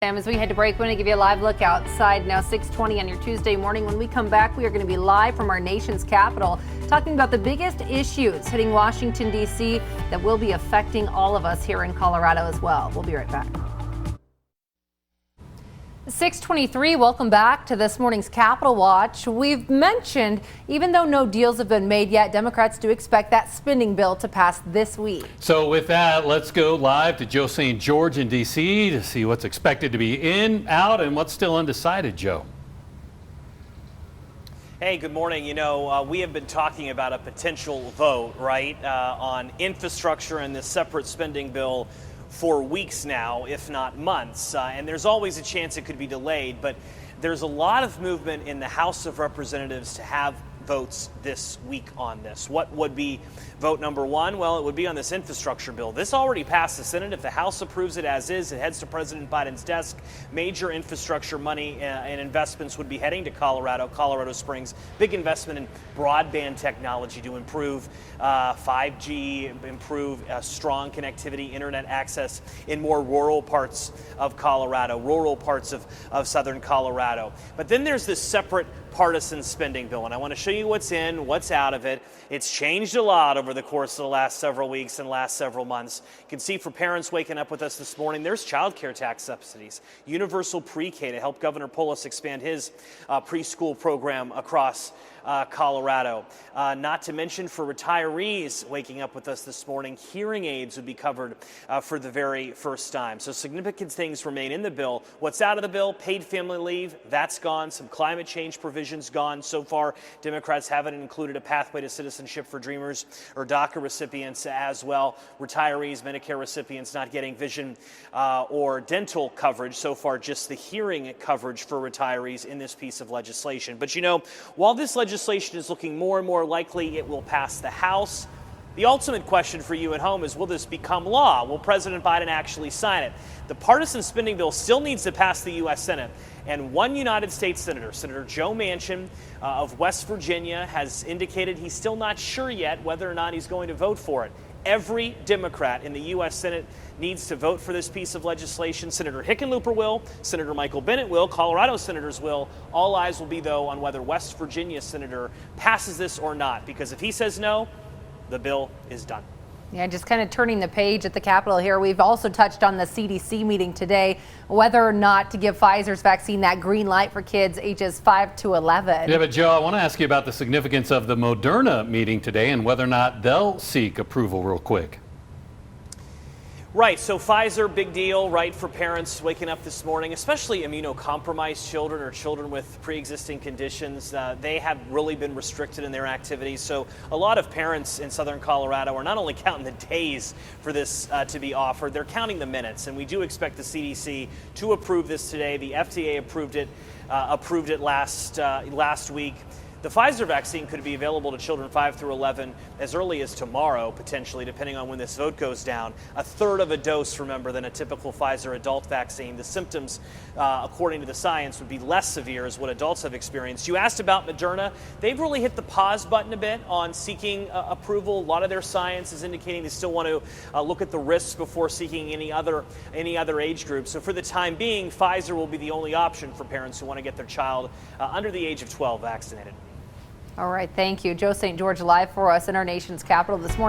Sam, as we head to break, we want to give you a live look outside now, 6:20 on your Tuesday morning. When we come back, we are going to be live from our nation's capital, talking about the biggest issues hitting Washington, D.C. that will be affecting all of us here in Colorado as well. We'll be right back. 6:23, welcome back to this morning's Capitol Watch. We've mentioned, even though no deals have been made yet, Democrats do expect that spending bill to pass this week. So with that, let's go live to Joe St. George in D.C. to see what's expected to be in, out, and what's still undecided, Joe. Hey, good morning. You know, we have been talking about a potential vote, right, on infrastructure and this separate spending bill for weeks now, if not months, and there's always a chance it could be delayed, but there's a lot of movement in the House of Representatives to have votes this week on this. What would be vote number one? Well, it would be on this infrastructure bill. This already passed the Senate. If the House approves it as is, it heads to President Biden's desk. Major infrastructure money and investments would be heading to Colorado Springs. Big investment in broadband technology to improve 5G, improve strong connectivity, internet access in more rural parts of Colorado, rural parts of southern Colorado. But then there's this separate partisan spending bill, and I want to show you what's in, what's out of it. It's changed a lot over the course of the last several weeks and last several months. You can see for parents waking up with us this morning, there's child care tax subsidies, universal pre-K to help Governor Polis expand his preschool program across Colorado. Not to mention for retirees waking up with us this morning, hearing aids would be covered for the very first time. So significant things remain in the bill. What's out of the bill? Paid family leave, that's gone. Some climate change provisions gone. So far, Democrats haven't included a pathway to citizenship for Dreamers or DACA recipients as well. Retirees, Medicare recipients not getting vision or dental coverage. So far, just the hearing coverage for retirees in this piece of legislation. But you know, while this legislation is looking more and more likely it will pass the House, the ultimate question for you at home is, will this become law? Will President Biden actually sign it? The partisan spending bill still needs to pass the U.S. Senate, and one United States Senator, Senator Joe Manchin of West Virginia, has indicated he's still not sure yet whether or not he's going to vote for it. Every Democrat in the U.S. Senate needs to vote for this piece of legislation. Senator Hickenlooper will, Senator Michael Bennet will, Colorado senators will. All eyes will be, though, on whether West Virginia senator passes this or not, because if he says no, the bill is done. Yeah, just kind of turning the page at the Capitol here. We've also touched on the CDC meeting today, whether or not to give Pfizer's vaccine that green light for kids ages 5 to 11. Yeah, but Joe, I want to ask you about the significance of the Moderna meeting today and whether or not they'll seek approval real quick. Right, so Pfizer, big deal, right, for parents waking up this morning, especially immunocompromised children or children with pre-existing conditions. They have really been restricted in their activities. So a lot of parents in southern Colorado are not only counting the days for this to be offered, they're counting the minutes. And we do expect the CDC to approve this today. The FDA approved it last week. The Pfizer vaccine could be available to children 5 through 11 as early as tomorrow, potentially, depending on when this vote goes down. A third of a dose, remember, than a typical Pfizer adult vaccine. The symptoms, according to the science, would be less severe as what adults have experienced. You asked about Moderna. They've really hit the pause button a bit on seeking approval. A lot of their science is indicating they still want to look at the risks before seeking any other age group. So for the time being, Pfizer will be the only option for parents who want to get their child under the age of 12 vaccinated. All right, thank you. Joe St. George live for us in our nation's capital this morning.